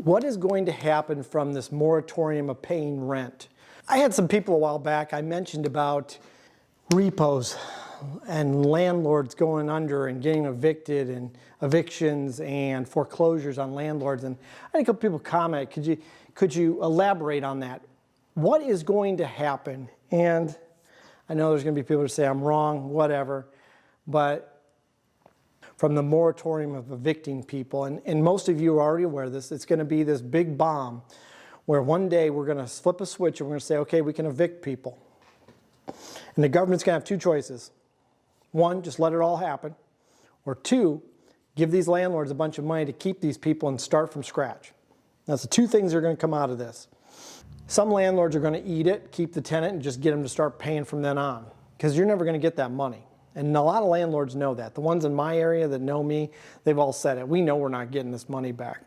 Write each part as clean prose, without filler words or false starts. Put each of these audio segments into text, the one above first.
What is going to happen from this moratorium of paying rent? I had some people a while back, I mentioned about repos and landlords going under and getting evicted and evictions and foreclosures on landlords. And I had a couple people comment, could you elaborate on that? What is going to happen? And I know there's going to be people who say I'm wrong, whatever, but from the moratorium of evicting people, and most of you are already aware of this, it's going to be this big bomb where one day we're going to flip a switch and we're going to say, okay, we can evict people. And the government's going to have two choices. One, just let it all happen. Or two, give these landlords a bunch of money to keep these people and start from scratch. That's the two things that are going to come out of this. Some landlords are going to eat it, keep the tenant, and just get them to start paying from then on. Because you're never going to get that money. And a lot of landlords know that. The ones in my area that know me, they've all said it. We know we're not getting this money back.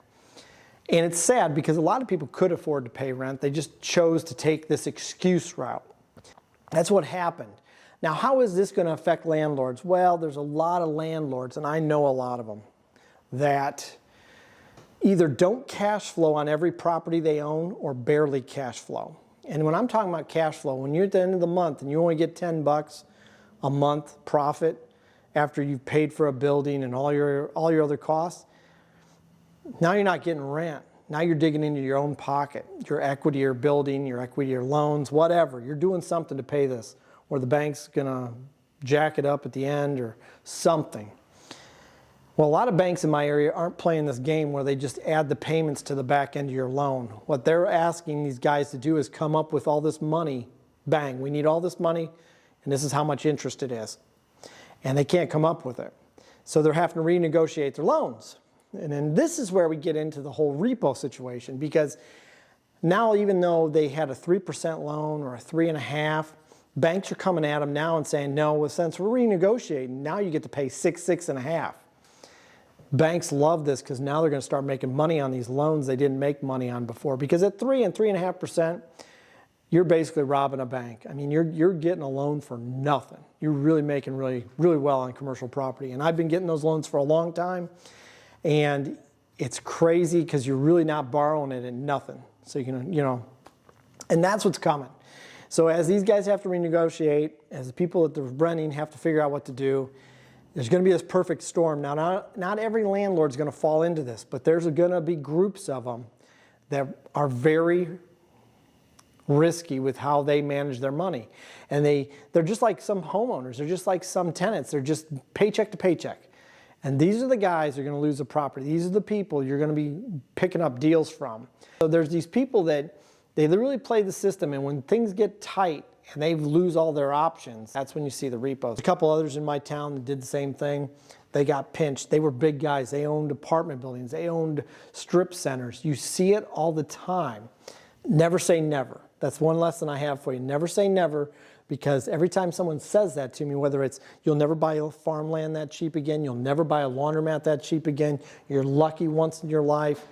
And it's sad because a lot of people could afford to pay rent. They just chose to take this excuse route. That's what happened. Now, how is this going to affect landlords? Well, there's a lot of landlords, and I know a lot of them, that either don't cash flow on every property they own or barely cash flow. And when I'm talking about cash flow, when you're at the end of the month and you only get $10 a month profit after you've paid for a building and all your other costs, now you're not getting rent. Now you're digging into your own pocket, your equity, your building, your equity, your loans, whatever. You're doing something to pay this, or the bank's gonna jack it up at the end or something. Well, a lot of banks in my area aren't playing this game where they just add the payments to the back end of your loan. What they're asking these guys to do is come up with all this money. Bang, we need all this money, and this is how much interest it is. And they can't come up with it. So they're having to renegotiate their loans. And then this is where we get into the whole repo situation, because now even though they had a 3% loan or a 3.5%, banks are coming at them now and saying, no, well, since we're renegotiating, now you get to pay 6.5%. Banks love this because now they're going to start making money on these loans they didn't make money on before. Because at 3 and 3.5%, you're basically robbing a bank. I mean, you're getting a loan for nothing. You're really making really well on commercial property. And I've been getting those loans for a long time. And it's crazy because you're really not borrowing it at nothing. So you can, and that's what's coming. So as these guys have to renegotiate, as the people that they're renting have to figure out what to do, there's going to be this perfect storm. Now, not every landlord's going to fall into this, but there's going to be groups of them that are very risky with how they manage their money. And they're just like some homeowners. They're just like some tenants. They're just paycheck to paycheck. And these are the guys that are going to lose the property. These are the people you're going to be picking up deals from. So there's these people that they literally play the system, and when things get tight and they lose all their options, that's when you see the repos. A couple others in my town that did the same thing. They got pinched. They were big guys. They owned apartment buildings. They owned strip centers. You see it all the time. Never say never. That's one lesson I have for you. Never say never, because every time someone says that to me, whether it's you'll never buy a farmland that cheap again, you'll never buy a laundromat that cheap again, you're lucky once in your life.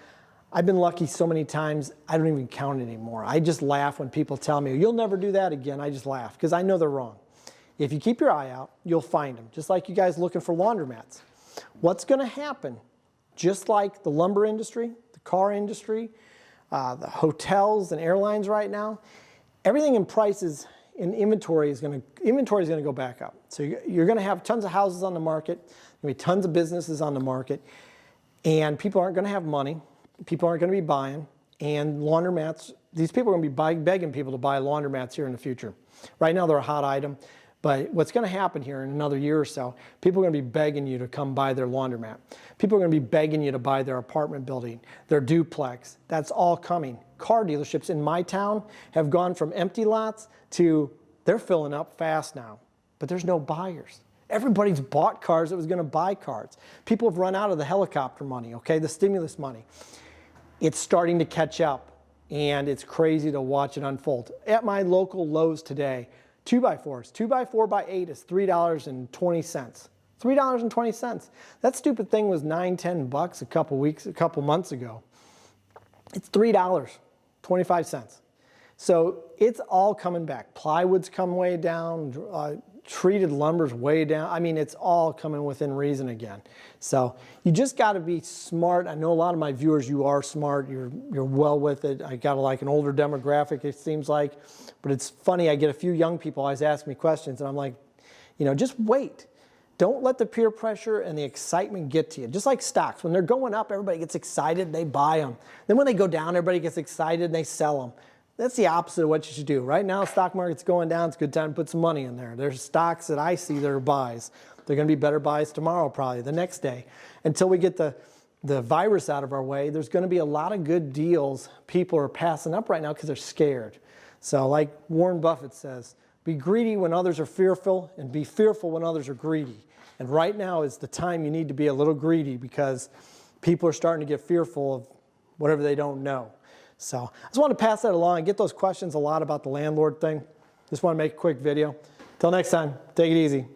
I've been lucky so many times, I don't even count it anymore. I just laugh when people tell me, you'll never do that again. I just laugh because I know they're wrong. If you keep your eye out, you'll find them. Just like you guys looking for laundromats. What's going to happen? Just like the lumber industry, the car industry, the hotels and airlines right now, everything in prices in inventory is going to go back up. So you're going to have tons of houses on the market, going to be tons of businesses on the market, and people aren't going to have money. People aren't going to be buying, and laundromats, these people are going to be begging people to buy laundromats here in the future. Right now they're a hot item, but what's going to happen here in another year or so, people are going to be begging you to come buy their laundromat. People are going to be begging you to buy their apartment building, their duplex. That's all coming. Car dealerships in my town have gone from empty lots to they're filling up fast now, but there's no buyers. Everybody's bought cars that was going to buy cars. People have run out of the helicopter money, okay, the stimulus money. It's starting to catch up, and it's crazy to watch it unfold. At my local Lowe's today, 2x4s, 2x4x8 is $3.20. $3.20. That stupid thing was $9, $10 a couple months ago. It's $3.25. So it's all coming back. Plywood's come way down. treated lumber's way down. I mean, it's all coming within reason again. So you just got to be smart. I know a lot of my viewers, you are smart. You're well with it. I got like an older demographic, it seems like. But it's funny, I get a few young people always ask me questions, and I'm like, you know, just wait. Don't let the peer pressure and the excitement get to you. Just like stocks, when they're going up, everybody gets excited, they buy them. Then when they go down, everybody gets excited and they sell them. That's the opposite of what you should do. Right now, the stock market's going down. It's a good time to put some money in there. There's stocks that I see that are buys. They're going to be better buys tomorrow, probably the next day. Until we get the virus out of our way, there's going to be a lot of good deals people are passing up right now because they're scared. So like Warren Buffett says, be greedy when others are fearful and be fearful when others are greedy. And right now is the time you need to be a little greedy because people are starting to get fearful of whatever they don't know. So I just want to pass that along. I get those questions a lot about the landlord thing. Just want to make a quick video. Till next time, take it easy.